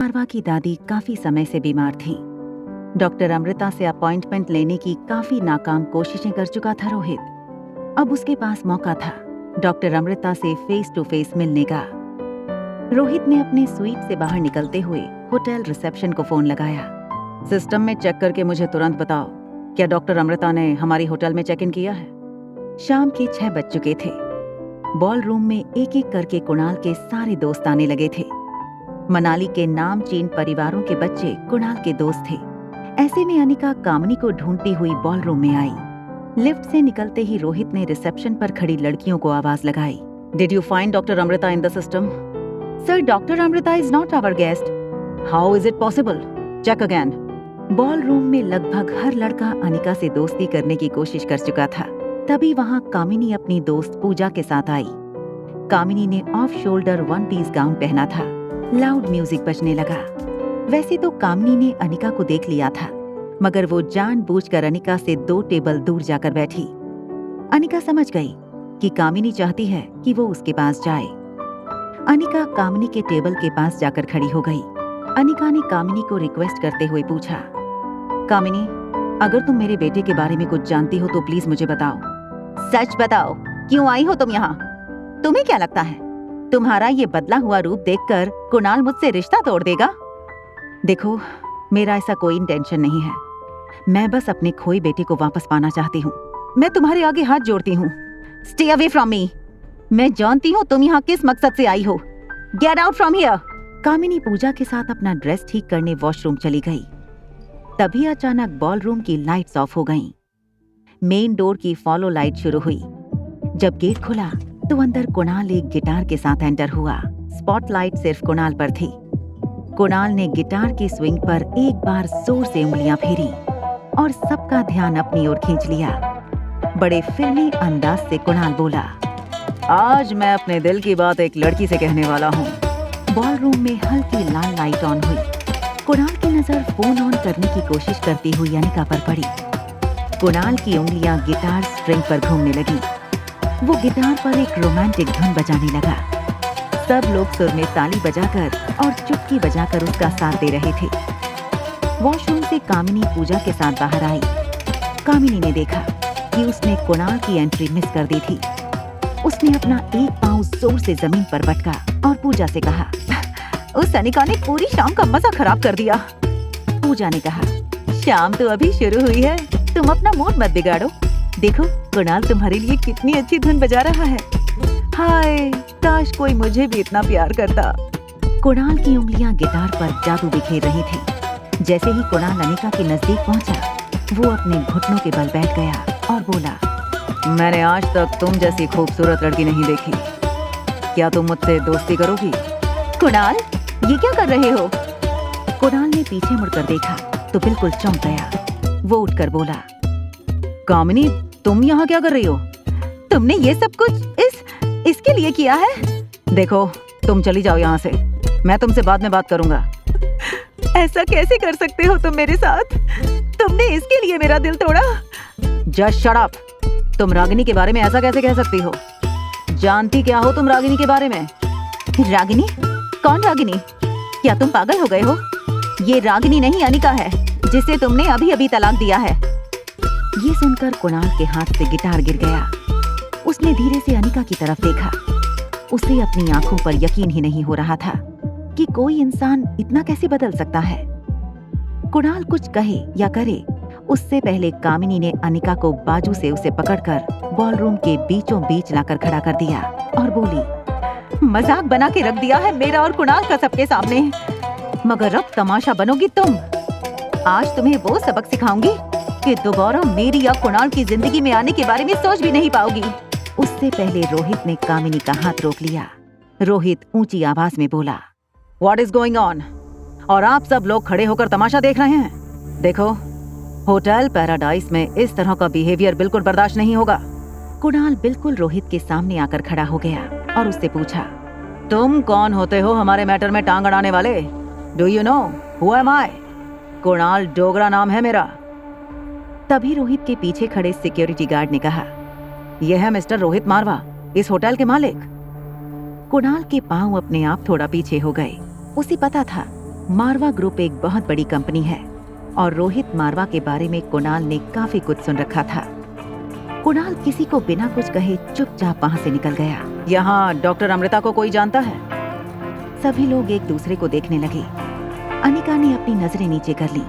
मारवा की दादी काफी समय से बीमार थी। डॉक्टर अमृता से अपॉइंटमेंट लेने की काफी नाकाम कोशिशें कर चुका था रोहित। अब उसके पास मौका था डॉक्टर अमृता से फेस टू फेस मिलने का। रोहित ने अपने स्वीट से बाहर निकलते हुए होटल रिसेप्शन को फोन लगाया। सिस्टम में चेक करके मुझे तुरंत बताओ, क्या डॉक्टर अमृता ने हमारी होटल में चेक इन किया है? शाम के 6 बज चुके थे। बॉल रूम में एक एक करके कुणाल के सारे दोस्त आने लगे थे। मनाली के नामचीन परिवारों के बच्चे कुणाल के दोस्त थे। ऐसे में अनिका कामिनी को ढूंढती हुई बॉल रूम में आई। लिफ्ट से निकलते ही रोहित ने रिसेप्शन पर खड़ी लड़कियों को आवाज लगाई, did you find doctor Amrita in the system? Sir, doctor Amrita is not our guest. How is it possible? Check again. Ballroom में लगभग हर लड़का अनिका से दोस्ती करने की कोशिश कर चुका था। तभी वहां कामिनी अपनी दोस्त पूजा के साथ आई। कामिनी ने off shoulder one piece gown पहना था। लाउड म्यूजिक बजने लगा। वैसे तो कामिनी ने अनिका को देख लिया था, मगर वो जानबूझकर अनिका से 2 टेबल दूर जाकर बैठी। अनिका समझ गई कि कामिनी चाहती है कि वो उसके पास जाए। अनिका कामिनी के टेबल के पास जाकर खड़ी हो गई। अनिका ने कामिनी को रिक्वेस्ट करते हुए पूछा, कामिनी, अगर तुम मेरे बेटे के बारे में कुछ जानती हो तो प्लीज मुझे बताओ। सच बताओ, क्यों आई हो तुम यहाँ? तुम्हें क्या लगता है तुम्हारा ये बदला हुआ रूप देखकर कुणाल मुझसे रिश्ता तोड़ देगा? देखो, मेरा ऐसा कोई इंटेंशन नहीं है। मैं बस अपने खोए बेटे को वापस पाना चाहती हूँ। मैं तुम्हारे आगे हाथ जोड़ती हूँ। Stay away from me. मैं जानती हूँ तुम यहाँ किस मकसद से आई हो। Get out from here. कामिनी पूजा के साथ अपना ड्रेस ठीक करने वॉशरूम चली गई। तभी अचानक बॉल रूम की लाइट्स ऑफ हो गईं। मेन डोर की फॉलो लाइट शुरू हुई। जब गेट खुला तो अंदर कुणाल एक गिटार के साथ एंटर हुआ। स्पॉटलाइट सिर्फ कुणाल पर थी। कुणाल ने गिटार की स्विंग पर एक बार जोर से उंगलियां फेरी और सबका ध्यान अपनी ओर खींच लिया। बड़े फिल्मी अंदाज से कुणाल बोला, आज मैं अपने दिल की बात एक लड़की से कहने वाला हूँ। बॉल रूम में हल्की लाल लाइट ऑन हुई। कुणाल की नजर फोन ऑन करने की कोशिश करती हुई अनिका पर पड़ी। कुणाल की उंगलियां गिटार स्ट्रिंग पर घूमने लगी। वो गिटार पर एक रोमांटिक धुन बजाने लगा। सब लोग सुर में ताली बजाकर और चुटकी बजाकर उसका साथ दे रहे थे। वॉशरूम से कामिनी पूजा के साथ बाहर आई। कामिनी ने देखा कि उसने कुणाल की एंट्री मिस कर दी थी। उसने अपना एक पांव जोर से जमीन पर पटका और पूजा से कहा, उस अनिका ने पूरी शाम का मजा खराब कर दिया। पूजा ने कहा, शाम तो अभी शुरू हुई है, तुम अपना मूड मत बिगाड़ो। देखो, कुणाल तुम्हारे लिए कितनी अच्छी धुन बजा रहा है। हाय, काश कोई मुझे भी इतना प्यार करता। कुणाल की उंगलियां गिटार पर जादू बिखेर रही थी। जैसे ही कुणाल अनिका के नजदीक पहुंचा, वो अपने घुटनों के बल बैठ गया और बोला, मैंने आज तक तुम जैसी खूबसूरत लड़की नहीं देखी। क्या तुम मुझसे दोस्ती करोगी? कुणाल, ये क्या कर रहे हो? कुणाल ने पीछे मुड़कर देखा तो बिल्कुल चौंक गया। वो उठकर बोला, कामिनी, तुम यहाँ क्या कर रही हो? तुमने ये सब कुछ इसके लिए किया है? देखो, तुम चली जाओ यहाँ से। मैं तुमसे बाद में बात करूंगा। ऐसा कैसे कर सकते हो तुम मेरे साथ? तुमने इसके लिए मेरा दिल तोड़ा? Just shut up. तुम रागिनी के बारे में ऐसा कैसे कह सकती हो? जानती क्या हो तुम रागिनी के बारे में? रागिनी? कौन रागिनी? क्या तुम पागल हो गए हो? ये रागिनी नहीं, अनिका है, जिसे तुमने अभी अभी तलाक दिया है। ये सुनकर कुणाल के हाथ से गिटार गिर गया। उसने धीरे से अनिका की तरफ देखा। उसे अपनी आंखों पर यकीन ही नहीं हो रहा था कि कोई इंसान इतना कैसे बदल सकता है। कुणाल कुछ कहे या करे, उससे पहले कामिनी ने अनिका को बाजू से उसे पकड़कर बॉल रूम के बीचों बीच लाकर खड़ा कर दिया और बोली, मजाक बना के रख दिया है मेरा और कुणाल का सबके सामने, मगर अब तमाशा बनोगी तुम। आज तुम्हें वो सबक सिखाऊंगी कि दोबारा मेरी या कुणाल की जिंदगी में आने के बारे में सोच भी नहीं पाओगी। उससे पहले रोहित ने कामिनी का हाथ रोक लिया। रोहित ऊंची आवाज में बोला, व्हाट इज गोइंग ऑन? और आप सब लोग खड़े होकर तमाशा देख रहे हैं? देखो, होटल पैराडाइज में इस तरह का बिहेवियर बिल्कुल बर्दाश्त नहीं होगा। कुणाल बिल्कुल रोहित के सामने आकर खड़ा हो गया और उससे पूछा, तुम कौन होते हो हमारे मैटर में टांग अड़ाने वाले? Do you know who am I? Kunal Dogra नाम है मेरा। तभी रोहित के पीछे खड़े सिक्योरिटी गार्ड ने कहा, यह है मिस्टर रोहित मारवा, इस होटल के मालिक। कुणाल के पांव अपने आप थोड़ा पीछे हो गए। उसे पता था मारवा ग्रुप एक बहुत बड़ी कंपनी है और रोहित मारवा के बारे में कुणाल ने काफी कुछ सुन रखा था। कुणाल किसी को बिना कुछ कहे चुपचाप वहां से निकल गया। यहाँ डॉक्टर अमृता को कोई जानता है? सभी लोग एक दूसरे को देखने लगे। अनिका ने अपनी नजरें नीचे कर ली,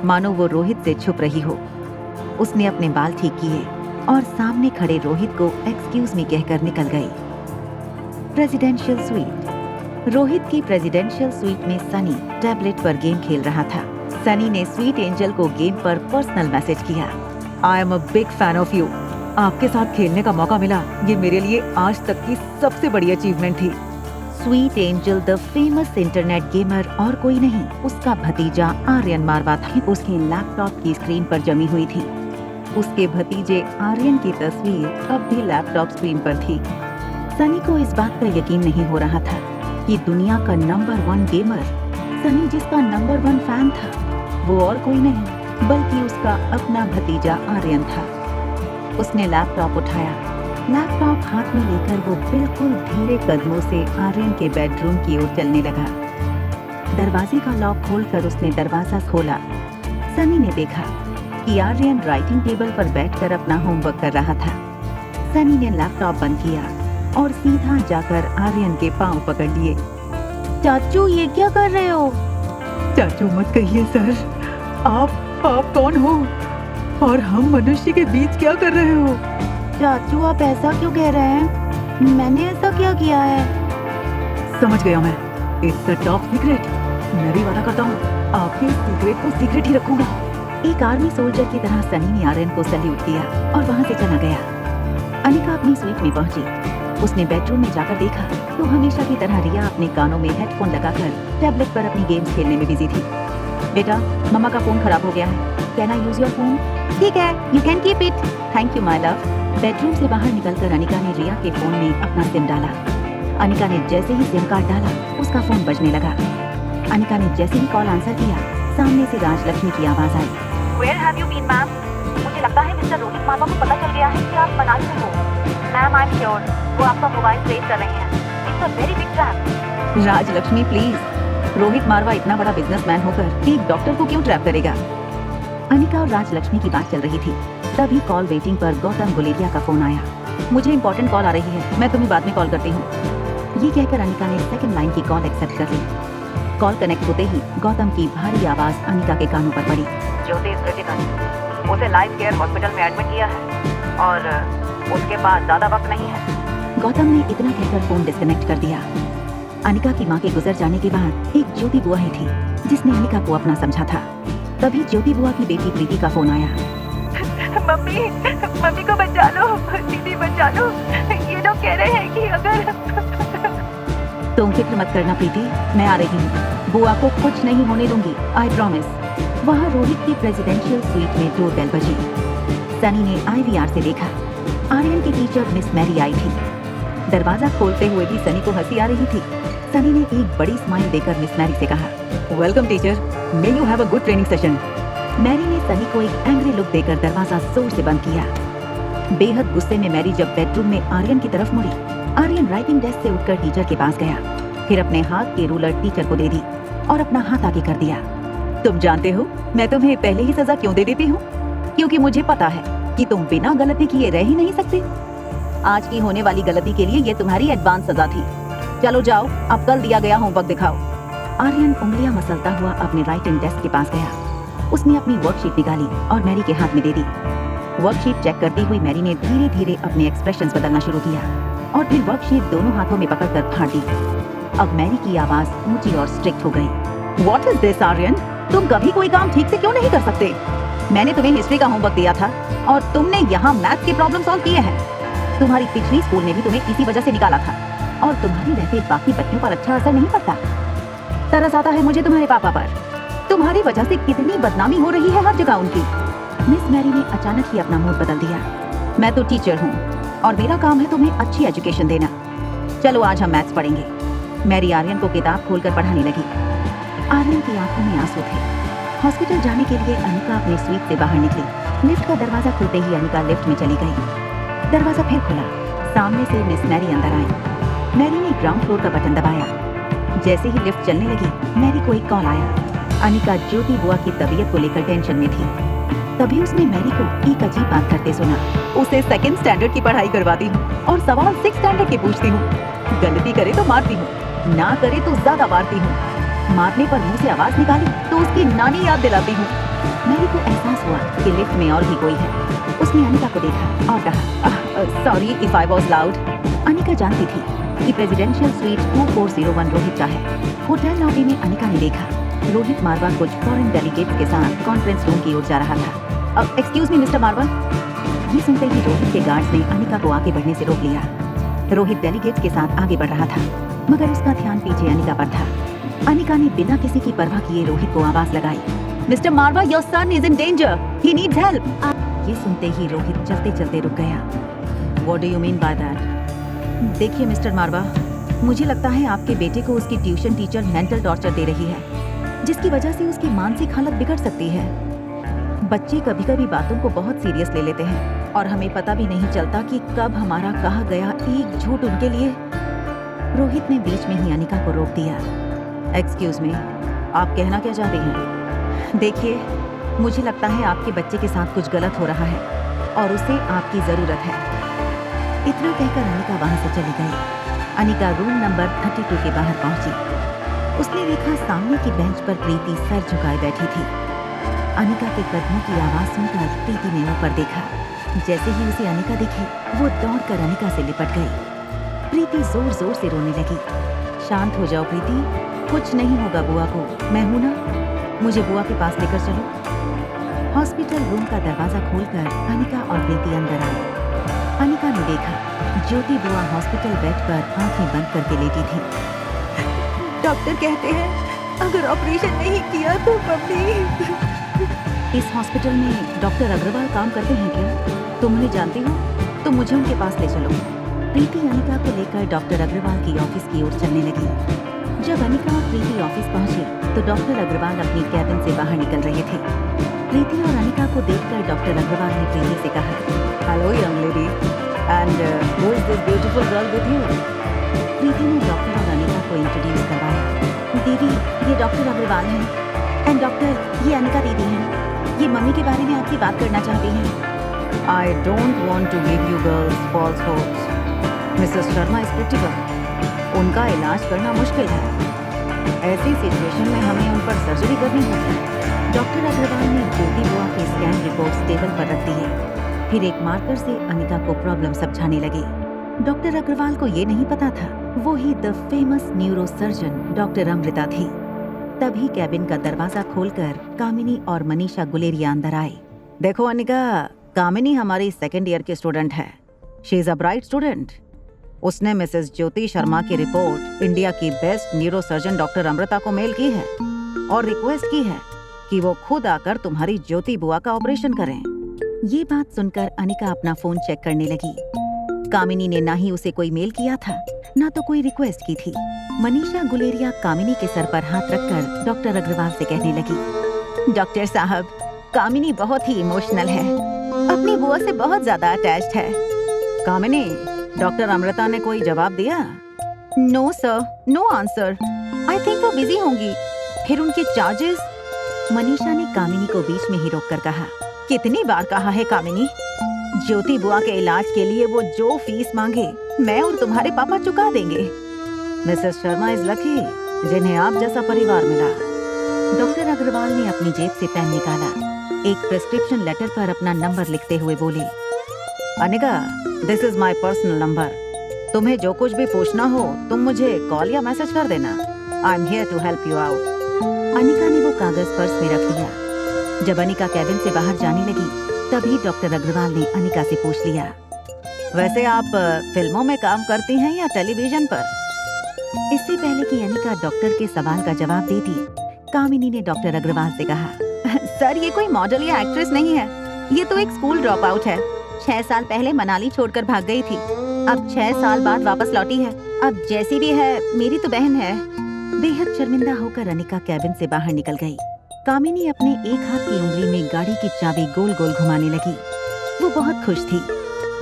मानो वो रोहित से छुप रही हो। उसने अपने बाल ठीक किए और सामने खड़े रोहित को एक्सक्यूज मी कहकर निकल गई। Presidential suite. रोहित की प्रेसिडेंशियल स्वीट में सनी टैबलेट पर गेम खेल रहा था। सनी ने स्वीट एंजल को गेम पर पर्सनल मैसेज किया। I am a big fan of you. आपके साथ खेलने का मौका मिला, ये मेरे लिए आज तक की सबसे बड़ी अचीवमेंट थी। Sweet angel the famous internet gamer और कोई नहीं, उसका भतीजा आर्यन मारवा था। उसके लैपटॉप की स्क्रीन पर जमी हुई थी। उसके भतीजे आर्यन की तस्वीर अब भी लैपटॉप स्क्रीन पर थी। सनी को इस बात का यकीन नहीं हो रहा था कि दुनिया का नंबर 1 गेमर, सनी जिसका नंबर 1 फैन था, वो और कोई नहीं बल्कि उसका अपना भतीजा आर्यन था। उसने लैपटॉप उठाया। लैपटॉप हाथ में लेकर वो बिल्कुल धीरे कदमों से आर्यन के बेडरूम की ओर चलने लगा। दरवाजे का लॉक खोलकर उसने दरवाजा खोला। सनी ने देखा कि आर्यन राइटिंग टेबल पर बैठकर अपना होमवर्क कर रहा था। सनी ने लैपटॉप बंद किया और सीधा जाकर आर्यन के पांव पकड़ लिए। चाचू, ये क्या कर रहे हो? चाचू मत कहिए सर, आप कौन हो और हम मनुष्य के बीच क्या कर रहे हो? चाचू, आप ऐसा क्यों कह रहे हैं? मैंने ऐसा क्या किया है? समझ गया मैं, इट्स अ टॉप सीक्रेट। मैं भी वादा करता हूँ आपके सीक्रेट को सीक्रेट ही रखूंगा। एक आर्मी सोल्जर की तरह सनी ने आर्यन को सैल्यूट किया और वहां से चला गया। अनिका अपनी स्वीट में पहुंची। उसने बेडरूम में जाकर देखा तो हमेशा की तरह रिया अपने कानों में हेडफोन लगाकर टैबलेट पर अपनी गेम्स खेलने में बिजी थी। बेटा, मम्मा का फोन खराब हो गया है, can I use your phone? ठीक है, you can keep it. Thank you my love. Bedroom से बाहर निकलकर अनिका ने रिया के फोन में अपना सिम डाला। अनिका ने जैसे ही सिम कार्ड डाला, उसका फोन बजने लगा। अनिका ने जैसे ही कॉल आंसर किया, सामने से राजलक्ष्मी की आवाज आई। Where have you been, ma'am? मुझे लगता है मिस्टर रोहित मारवा को पता चल गया है कि आप मनाली में हो। मैम, आई एम श्योर वो आपका मोबाइल ट्रेस कर रहे हैं। It's a very big trap. Rajlakshmi please, Rohit Marwah इतना बड़ा बिजनेसमैन होकर एक डॉक्टर को क्यों ट्रैप करेगा? अनिका और राजलक्ष्मी की बात चल रही थी, तभी कॉल वेटिंग पर गौतम गुलेरिया का फोन आया। मुझे इंपॉर्टेंट कॉल आ रही है, मैं तुम्हें बाद में कॉल करती हूँ। ये कहकर अनिका ने सेकंड लाइन की कॉल एक्सेप्ट कर ली। कॉल कनेक्ट होते ही गौतम की भारी आवाज अनिका के कानों पर पड़ी। ज्योति इज क्रिटिकल, उसे लाइफ केयर हॉस्पिटल में एडमिट किया है और उसके पास ज्यादा वक्त नहीं है। गौतम ने इतना कहकर फोन डिस्कनेक्ट कर दिया। अनिका की माँ के गुजर जाने के बाद एक ज्योति बुआ ही थी जिसने अनिका को अपना समझा था। तभी ज्योति बुआ की बेटी प्रीति का फोन आया। मम्मी को बचा लो, दीदी बचा लो, ये लोग कह रहे हैं कि अगर तुम फिक्र मत करना प्रीति, मैं आ रही हूँ। बुआ को कुछ नहीं होने दूंगी, आई प्रॉमिस। वहाँ रोहित की प्रेसिडेंशियल स्वीट में डोरबेल बजी। सनी ने IVR से देखा। आर्यन की टीचर मिस मैरी आई थी। दरवाजा खोलते हुए भी सनी को हंसी आ रही थी। सनी ने एक बड़ी स्माइल देकर मिस मैरी से कहा, welcome teacher, may you have a good training session. Mary ने सनी को एक एंग्री लुक देकर दरवाजा जोर से बंद किया। बेहद गुस्से में मैरी जब बेडरूम में आर्यन की तरफ मुड़ी, आर्यन राइटिंग डेस्क से उठकर टीचर के पास गया, फिर अपने हाथ की रूलर टीचर को दे दी और अपना हाथ आगे कर दिया। तुम जानते हो मैं तुम्हें पहले ही सजा क्यों दे देती हूँ? क्योंकि मुझे पता है कि तुम बिना गलती किए रह ही नहीं सकते। आज की होने वाली गलती के लिए ये तुम्हारी एडवांस सजा थी। चलो जाओ, अब कल दिया गया होमवर्क दिखाओ। आर्यन उंगलियां मसलता हुआ अपने राइटिंग डेस्क के पास गया। उसने अपनी वर्कशीट निकाली और मैरी के हाथ में दे दी। वर्कशीट चेक करती हुई मैरी ने धीरे धीरे अपने एक्सप्रेशंस बदलना शुरू किया और फिर वर्कशीट दोनों हाथों में पकड़कर फाड़ दी। अब मैरी की आवाज ऊंची और स्ट्रिक्ट हो गई। What is this, Aryan? तुम कभी कोई काम ठीक से क्यों नहीं कर सकते? मैंने तुम्हें हिस्ट्री का होमवर्क दिया था और तुमने यहाँ मैथ के प्रॉब्लम सॉल्व किए हैं। तुम्हारी पिछली स्कूल में भी तुम्हें इसी वजह से निकाला था और तुम्हारी रहते बाकी बच्चों पर अच्छा असर नहीं पड़ता। तरस आता है मुझे तुम्हारे पापा पर। तुम्हारी वजह से कितनी बदनामी हो रही है हर जगह उनकी। मिस मैरी ने अचानक ही अपना मूड बदल दिया। मैं तो टीचर हूँ और मेरा काम है तुम्हें अच्छी एजुकेशन देना। चलो आज हम मैथ्स पढ़ेंगे। मैरी आर्यन को किताब खोलकर पढ़ाने लगी। आर्यन की आंखों में आंसू थे। हॉस्पिटल जाने के लिए अनिका अपने स्वीट से बाहर निकली। लिफ्ट का दरवाजा खुलते ही अनिका लिफ्ट में चली गई। दरवाजा फिर खुला। सामने से मिस मैरी अंदर आई। मैरी ने ग्राउंड फ्लोर का बटन दबाया। जैसे ही लिफ्ट चलने लगी, मैरी को एक कॉल आया। अनिका ज्योति बुआ की तबीयत को लेकर टेंशन में थी। तभी उसने मैरी को एक अजीब बात करते सुना। उसे सेकंड स्टैंडर्ड की पढ़ाई करवाती हूँ और सवाल 6 स्टैंडर्ड के पूछती हूँ। गलती करे तो मारती हूँ, ना करे तो ज्यादा मारती हूँ। मारने पर मुंह से आवाज निकाली तो उसकी नानी याद दिलाती हूँ। मैरी को एहसास हुआ कि लिफ्ट में और भी कोई है। उसने अनिका को देखा और कहा, sorry if I was loud. Anika जानती थी कि प्रेसिडेंशियल स्वीट 2401 रोहित का है। होटल लॉबी में अनिका ने देखा रोहित मारवा कुछ फॉरेन डेलीगेट्स के साथ कॉन्फ्रेंस रूम की ओर जा रहा था। एक्सक्यूज मी मिस्टर मारवा। ये सुनते ही रोहित के गार्ड्स ने अनिका को आगे बढ़ने से रोक लिया। रोहित डेलीगेट्स के साथ आगे बढ़ रहा था, मगर उसका ध्यान पीछे अनिका पर था। अनिका ने बिना किसी की परवाह किए रोहित को आवाज लगाई, mister Marwah, your son is in danger, he needs help. ये सुनते ही रोहित चलते चलते रुक गया। What do you mean by that? देखिए मिस्टर मारवा, मुझे लगता है आपके बेटे को उसकी ट्यूशन टीचर मेंटल टॉर्चर दे रही है, जिसकी वजह से उसकी मानसिक हालत बिगड़ सकती है। बच्चे कभी कभी बातों को बहुत सीरियस ले लेते हैं और हमें पता भी नहीं चलता कि कब हमारा कहा गया एक झूठ उनके लिए। रोहित ने बीच में ही अनिका को रोक दिया। एक्सक्यूज मी, आप कहना क्या चाहती हैं? देखिए, मुझे लगता है आपके बच्चे के साथ कुछ गलत हो रहा है और उसे आपकी जरूरत है। इतना कहकर अनिका वहां से चली गई। अनिका रूम नंबर 32 के बाहर पहुंची। उसने देखा सामने की बेंच पर प्रीति सर झुकाए बैठी थी। अनिका के कदमों की आवाज सुनकर प्रीति ने ऊपर देखा। जैसे ही उसे अनिका दिखी, वो दौड़कर अनिका से लिपट गई। प्रीति जोर जोर से रोने लगी। शांत हो जाओ प्रीति, कुछ नहीं होगा बुआ को, मैं हूं ना, मुझे बुआ के पास लेकर चलो। हॉस्पिटल रूम का दरवाजा खोलकर अनिका और प्रीति अंदर आई। अनिका ने देखा ज्योति बुआ हॉस्पिटल बेड पर आंखें बंद करके लेटी थी। डॉक्टर कहते हैं अगर ऑपरेशन नहीं किया तो मम्मी। इस हॉस्पिटल में डॉक्टर अग्रवाल काम करते हैं क्या? तुम उन्हें जानती हो? तो मुझे उनके पास ले चलो। प्रीति अनिका को लेकर डॉक्टर अग्रवाल की ऑफिस की ओर चलने लगी। जब अनिका और प्रीति ऑफिस पहुंची तो डॉक्टर अग्रवाल अपनी कैबिन से बाहर निकल रहे थे। प्रीति और अनिका को देखकर डॉक्टर अग्रवाल ने प्रीति से कहा, hello young lady, and who is this beautiful girl with you? Preeti ने डॉक्टर और अनिका को इंट्रोड्यूस करवाया। दीदी, ये डॉक्टर अग्रवाल हैं, एंड डॉक्टर, ये अनिका दीदी हैं। ये मम्मी के बारे में आपसे बात करना चाहती हैं। I don't want to give you girls false hopes. Mrs Sharma is critical. उनका इलाज करना मुश्किल है। ऐसी सिचुएशन में हमें उन पर सर्जरी करनी होगी। डॉक्टर अग्रवाल ने ज्योति बुआ की स्कैन रिपोर्ट्स टेबल पर रख दी। फिर एक मार्कर से अनिका को प्रॉब्लम समझाने लगे। डॉक्टर अग्रवाल को ये नहीं पता था वो ही the famous neurosurgeon doctor Amrita थी। तभी कैबिन का दरवाजा खोलकर कामिनी और मनीषा गुलेरिया अंदर आए। देखो अनिका, कामिनी हमारी सेकेंड ईयर की स्टूडेंट है। She is a bright student. उसने मिसेस ज्योति शर्मा की रिपोर्ट इंडिया की best neuro surgeon doctor Amrita को मेल की है और रिक्वेस्ट की है कि वो खुद आकर तुम्हारी ज्योति बुआ का ऑपरेशन करें। ये बात सुनकर अनिका अपना फोन चेक करने लगी। कामिनी ने ना ही उसे कोई मेल किया था, ना तो कोई रिक्वेस्ट की थी। मनीषा गुलेरिया कामिनी के सर पर हाथ रखकर डॉक्टर अग्रवाल से कहने लगी, डॉक्टर साहब, कामिनी बहुत ही इमोशनल है, अपनी बुआ से बहुत ज्यादा अटैच्ड है। कामिनी, डॉक्टर अमृता ने कोई जवाब दिया? No sir, no answer. I think वो बिजी होंगी। फिर उनके चार्जेस? मनीषा ने कामिनी को बीच में ही रोककर कहा, कितनी बार कहा है कामिनी, ज्योति बुआ के इलाज के लिए वो जो फीस मांगे मैं और तुम्हारे पापा चुका देंगे। मिसेस शर्मा इज लकी जिन्हें आप जैसा परिवार मिला। डॉक्टर अग्रवाल ने अपनी जेब से पेन निकाला। एक प्रेस्क्रिप्शन लेटर पर अपना नंबर लिखते हुए बोले, Anika, this is my personal number. तुम्हें जो कुछ भी पूछना हो तुम मुझे कॉल या मैसेज कर देना। I am here to help you out. Anika ने वो कागज पर्स में रख लिया। जब अनिका कैबिन से बाहर जाने लगी तभी डॉक्टर अग्रवाल ने अनिका से पूछ लिया, वैसे आप फिल्मों में काम करती हैं या टेलीविजन पर? इससे पहले कि अनिका डॉक्टर के सवाल का जवाब देती, कामिनी ने डॉक्टर अग्रवाल से कहा, सर ये कोई मॉडल या एक्ट्रेस नहीं है, ये तो एक स्कूल ड्रॉप आउट है। 6 साल पहले मनाली छोड़कर भाग गई थी, अब 6 साल बाद वापस लौटी है। अब जैसी भी है मेरी तो बहन है। बेहद शर्मिंदा होकर अनिका कैबिन से बाहर निकल गई। कामिनी अपने एक हाथ की उंगली में गाड़ी की चाबी गोल गोल घुमाने लगी। वो बहुत खुश थी।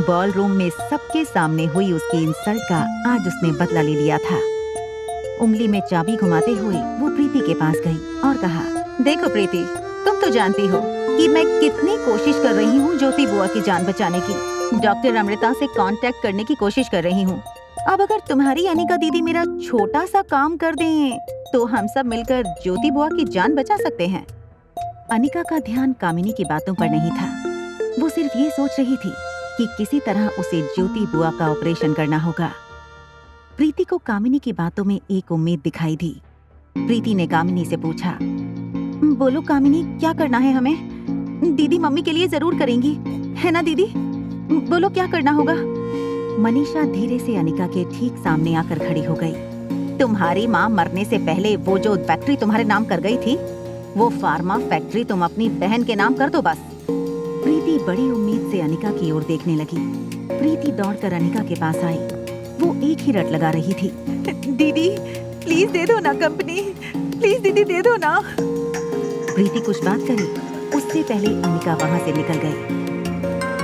बॉल रूम में सबके सामने हुई उसकी इंसल्ट का आज उसने बदला ले लिया था। उंगली में चाबी घुमाते हुए वो प्रीति के पास गई और कहा, देखो प्रीति, तुम तो जानती हो कि मैं कितनी कोशिश कर रही हूँ ज्योति बुआ की जान बचाने की। डॉक्टर अमृता से कांटेक्ट करने की कोशिश कर रही हूँ। अब अगर तुम्हारी अनिका दीदी मेरा छोटा सा काम कर दें तो हम सब मिलकर ज्योति बुआ की जान बचा सकते हैं। अनिका का ध्यान कामिनी की बातों पर नहीं था। वो सिर्फ ये सोच रही थी कि किसी तरह उसे ज्योति बुआ का ऑपरेशन करना होगा। प्रीति को कामिनी की बातों में एक उम्मीद दिखाई दी। प्रीति ने कामिनी से पूछा, बोलो कामिनी, क्या करना है हमें? दीदी मम्मी के लिए जरूर करेंगी, है ना दीदी? बोलो क्या करना होगा? मनीषा धीरे से अनिका के ठीक सामने आकर खड़ी हो गई। तुम्हारी माँ मरने से पहले वो जो फैक्ट्री तुम्हारे नाम कर गई थी, वो फार्मा फैक्ट्री तुम अपनी बहन के नाम कर दो बस। प्रीति बड़ी उम्मीद से अनिका की ओर देखने लगी। प्रीति दौड़कर अनिका के पास आई। वो एक ही रट लगा रही थी, दीदी प्लीज दे दो ना कंपनी, प्लीज दीदी दे दो ना। प्रीति कुछ बात करी उससे पहले अनिका वहाँ से निकल गई।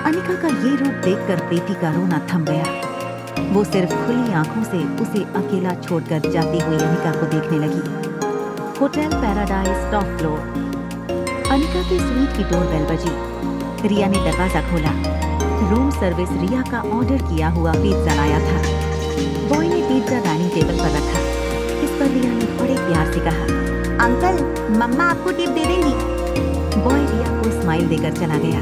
अनिका का ये रूप देखकर प्रीति का रोना थम गया। वो सिर्फ खुली आंखों से उसे अकेला छोड़कर जाती हुई अनिका को देखने लगी। Hotel paradise top floor. Anika की स्वीट की डोरबेल बजी। रिया ने दरवाजा खोला। रूम सर्विस रिया का ऑर्डर किया हुआ पिज्जा आया था। बॉय ने पिज्जा डाइनिंग टेबल पर रखा। इस पर रिया ने बड़े प्यार से कहा, अंकल मम्मा आपको टिप दे देंगी। बॉय रिया को स्माइल देकर चला गया।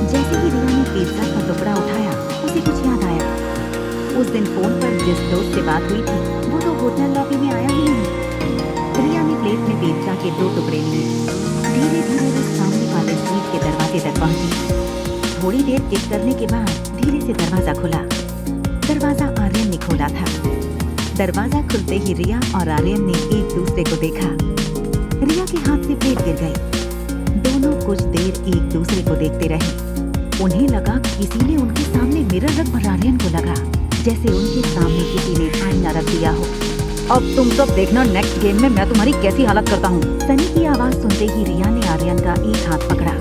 जैसे ही रिया ने पिज्जा का टुकड़ा उठाया, उसे कुछ याद आया। उस दिन फोन पर जिस दोस्त से बात हुई थी, वो तो होटल लॉबी में आया ही नहीं। रिया ने प्लेट में पिज्जा के 2 टुकड़े लिए। धीरे धीरे वो सामने वाले सीट के दरवाजे तक पहुंची। थोड़ी देर किक करने के बाद धीरे से दरवाजा खुला। दरवाजा आर्यन ने खोला था। दरवाजा खुलते ही रिया और आर्यन ने एक दूसरे को देखा। रिया के हाथ से प्लेट गिर गई। दोनों कुछ देर एक दूसरे को देखते रहे। उन्हें लगा किसी ने उनके सामने मिरर रख कर आर्यन को लगा जैसे उनके सामने किसी ने आईना रख दिया हो। अब तुम सब देखना नेक्स्ट गेम में मैं तुम्हारी कैसी हालत करता हूँ। सनी की आवाज सुनते ही रिया ने आर्यन का एक हाथ पकड़ा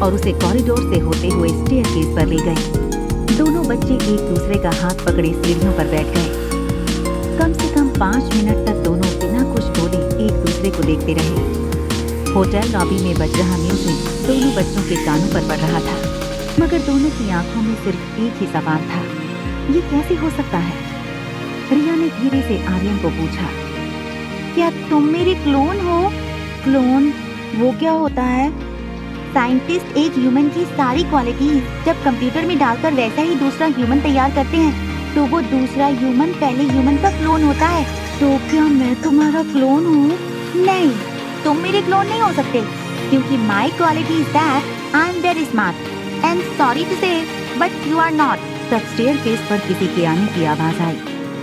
और उसे कॉरिडोर से होते हुए स्टेयरकेस पर ले गई। दोनों बच्चे एक दूसरे का हाथ पकड़े सीढ़ियों पर बैठ गए। कम से कम 5 मिनट तक दोनों बिना कुछ बोले एक दूसरे को देखते रहे। होटल लॉबी में बज रहा म्यूजिक दोनों बच्चों के कानों पर पड़ रहा था, मगर दोनों की आंखों में सिर्फ एक ही सवाल था, ये कैसे हो सकता है? रिया ने धीरे से आर्यन को पूछा, क्या तुम मेरे क्लोन हो? क्लोन वो क्या होता है? साइंटिस्ट एक ह्यूमन की सारी क्वालिटीज जब कंप्यूटर में डालकर वैसा ही दूसरा ह्यूमन तैयार करते हैं तो वो दूसरा ह्यूमन पहले ह्यूमन का क्लोन होता है। तो क्या मैं तुम्हारा क्लोन हूँ? नहीं, तुम मेरे क्लोन नहीं हो सकते क्योंकि my quality is that I am very smart and sorry to say but you are not. तब स्टेयरकेस पर किसी के आने की आवाज आई।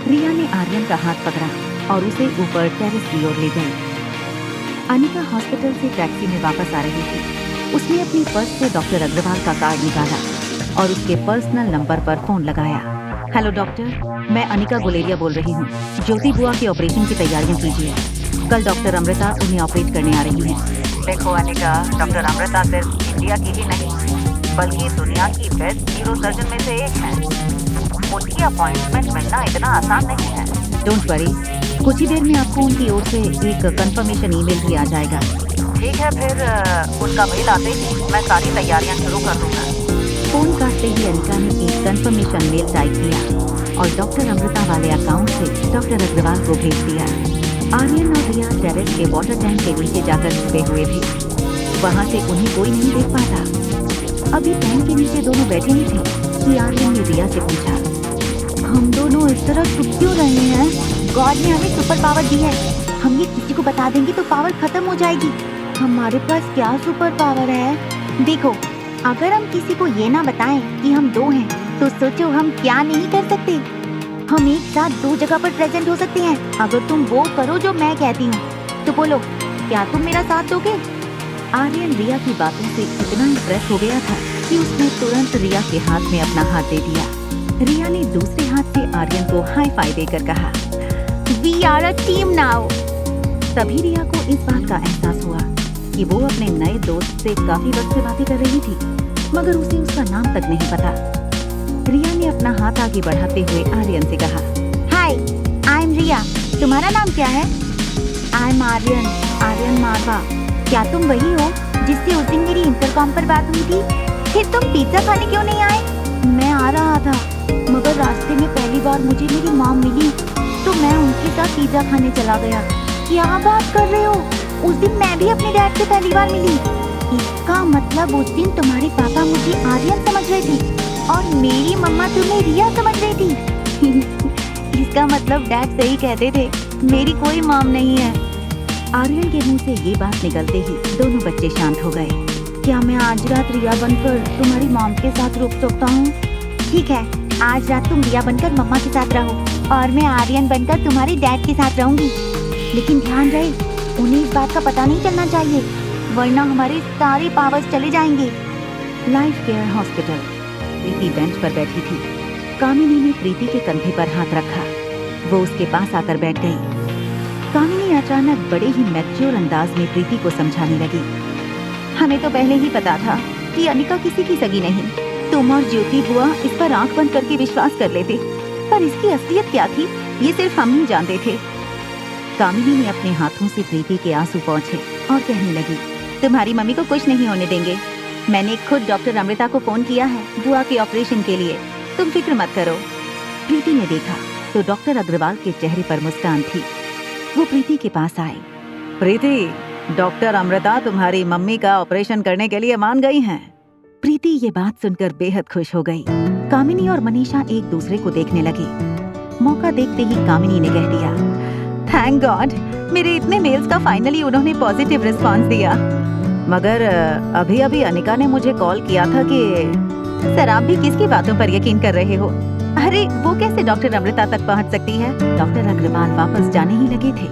रिया ने आर्यन का हाथ पकड़ा और उसे ऊपर टेरेस की ओर ले गई। अनिका हॉस्पिटल से टैक्सी में वापस आ रही थी। उसने अपनी पर्स से डॉक्टर अग्रवाल का कार्ड निकाला और उसके पर्सनल नंबर पर फोन लगाया। हेलो डॉक्टर, मैं अनिका गुलेरिया बोल रही हूँ। ज्योति बुआ के ऑपरेशन की तैयारियां कीजिए। कल डॉक्टर अमृता उन्हें ऑपरेट करने आ रही हैं। देखो अनिका, डॉक्टर अमृता सिर्फ इंडिया की ही नहीं बल्कि दुनिया की बेस्ट न्यूरो सर्जन में से एक है। उनकी अपॉइंटमेंट मिलना इतना आसान नहीं है। डोंट वरी, कुछ ही देर में आपको उनकी ओर से एक कंफर्मेशन ईमेल भी आ जाएगा। ठीक है, फिर उनका मेल आते ही मैं सारी तैयारियां शुरू कर दूंगा। फोन काटते ही अनिका ने एक कंफर्मेशन मेल टाइप किया और डॉक्टर अमृता वाले अकाउंट से डॉक्टर अग्रवाल को भेज दिया। आर्यन और रिया टेरेस के वाटर टैंक के नीचे जाकर छुपे हुए थे। वहाँ से उन्हें कोई नहीं देख पाता। अभी टैंक के नीचे दोनों बैठे ही थे कि आर्यन ने रिया से पूछा, हम दोनों इस तरह छुप क्यों रहे हैं? गॉड ने हमें सुपर पावर दी है। हम ये किसी को बता देंगे तो पावर खत्म हो जाएगी। हमारे पास क्या सुपर पावर है? देखो, अगर हम किसी को ये ना बताएं कि हम 2 हैं तो सोचो हम क्या नहीं कर सकते। हम एक साथ 2 जगह पर प्रेजेंट हो सकते हैं। अगर तुम वो करो जो मैं कहती हूँ तो बोलो, क्या तुम मेरा साथ दोगे? आर्यन रिया की बातों से इतना इम्प्रेस हो गया था कि उसने तुरंत रिया के हाथ में अपना हाथ दे दिया। रिया ने दूसरे हाथ से आर्यन को हाई फाई देकर कहा, we are a team now. तभी रिया को इस बात का एहसास हुआ कि वो अपने नए दोस्त से काफी वक्त से बातें कर रही थी, मगर उसे उसका नाम तक नहीं पता। रिया ने अपना हाथ आगे बढ़ाते हुए आर्यन से कहा, हाय, आई एम रिया। तुम्हारा नाम क्या है? आई एम आर्यन, आर्यन मारवा। क्या तुम वही हो जिससे उस दिन मेरी इंटरकॉम पर बात हुई थी? फिर तुम पिज्जा खाने क्यों नहीं आए? मैं आ रहा था, मगर रास्ते में पहली बार मुझे मेरी मॉम मिली तो मैं उनके साथ पिज्जा खाने चला गया। क्या बात कर रहे हो? उस दिन मैं भी अपने डैड से पहली बार मिली। इसका मतलब उस दिन तुम्हारे पापा मुझे आर्यन समझ रहे थे और मेरी मम्मा तुम्हें रिया समझ रही थी। इसका मतलब डैड सही कहते थे, मेरी कोई मॉम नहीं है। आर्यन के मुंह से ये बात निकलते ही दोनों बच्चे शांत हो गए। क्या मैं आज रात रिया बनकर तुम्हारी मॉम के साथ रुक सकता हूँ? ठीक है, आज रात तुम रिया बनकर मम्मा के साथ रहो और मैं आर्यन बनकर तुम्हारे डैड के साथ रहूंगी। लेकिन ध्यान रहे, उन्हें इस बात का पता नहीं चलना चाहिए, वरना हमारे सारे पावर्स चले जाएंगे। Life care hospital. Preeti bench पर बैठी थी। कामिनी ने प्रीति के कंधे पर हाथ रखा। वो उसके पास आकर बैठ गई। कामिनी अचानक बड़े ही मैच्योर अंदाज में प्रीति को समझाने लगी। हमें तो पहले ही पता था कि अनिका किसी की सगी नहीं। तुम और ज्योति बुआ इस पर आंख बंद करके विश्वास कर लेते, पर इसकी असलियत क्या थी ये सिर्फ हम ही जानते थे। कामिनी ने अपने हाथों से प्रीति के आंसू पोंछे और कहने लगी, तुम्हारी मम्मी को कुछ नहीं होने देंगे। मैंने खुद डॉक्टर अमृता को फोन किया है बुआ के ऑपरेशन के लिए, तुम फिक्र मत करो। प्रीति ने देखा तो डॉक्टर अग्रवाल के चेहरे पर मुस्कान थी। वो प्रीति के पास आए। प्रीति, डॉक्टर अमृता तुम्हारी मम्मी का ऑपरेशन करने के लिए मान गई हैं। प्रीति ये बात सुनकर बेहद खुश हो गई। कामिनी और मनीषा एक दूसरे को देखने लगे। मौका देखते ही कामिनी ने कह दिया, थैंक गॉड, मेरे इतने मेल्स का फाइनली उन्होंने पॉजिटिव रिस्पांस दिया। मगर अभी अभी अनिका ने मुझे कॉल किया था कि सर आप भी किसकी बातों पर यकीन कर रहे हो? अरे वो कैसे डॉक्टर अमृता तक पहुंच सकती है? डॉक्टर अग्रवाल वापस जाने ही लगे थे,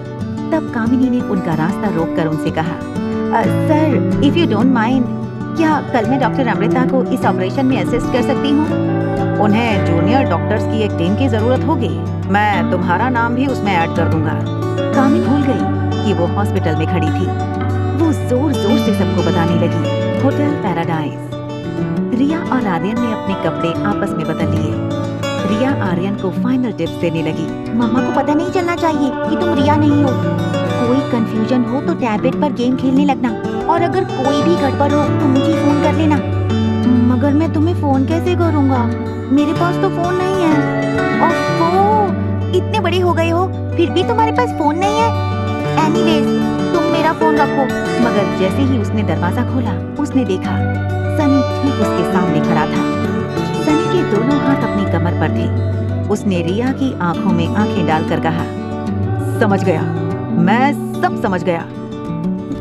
तब कामिनी ने उनका रास्ता रोककर उनसे कहा, sir if you don't mind, क्या कल मैं डॉक्टर अमृता को इस ऑपरेशन में असिस्ट कर सकती हूँ? उन्हें जूनियर डॉक्टर्स की एक टीम की जरूरत होगी, मैं तुम्हारा नाम भी उसमें ऐड कर दूंगा। कामिनी भूल गई कि वो हॉस्पिटल में खड़ी थी। वो जोर जोर से सबको बताने लगी, होटल पैराडाइज। रिया और आर्यन ने अपने कपड़े आपस में बदल लिए। रिया आर्यन को फाइनल टिप्स देने लगी। मम्मा को पता नहीं चलना चाहिए कि तुम रिया नहीं हो। कोई कंफ्यूजन हो तो टैबलेट पर गेम खेलने लगना, और अगर कोई भी गड़बड़ हो तो मुझे फोन कर लेना। मगर मैं तुम्हें फोन कैसे करूँगा? मेरे पास तो फोन नहीं है। ओफो, इतने बड़े हो गए हो फिर भी तुम्हारे पास फोन नहीं है। एनीवेज, तुम मेरा फोन रखो। मगर जैसे ही उसने दरवाजा खोला, उसने देखा सनी ठीक उसके सामने खड़ा था। सनी के दोनों हाथ अपनी कमर पर थे। उसने रिया की आंखों में आंखें डालकर कहा, समझ गया, मैं सब समझ गया।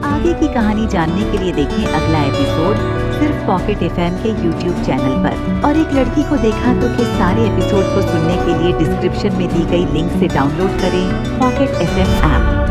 आगे की कहानी जानने के लिए देखें अगला एपिसोड सिर्फ पॉकेट एफएम के YouTube चैनल पर। और एक लड़की को देखा तो के सारे एपिसोड को सुनने के लिए डिस्क्रिप्शन में दी गई लिंक से डाउनलोड करें पॉकेट एफएम ऐप।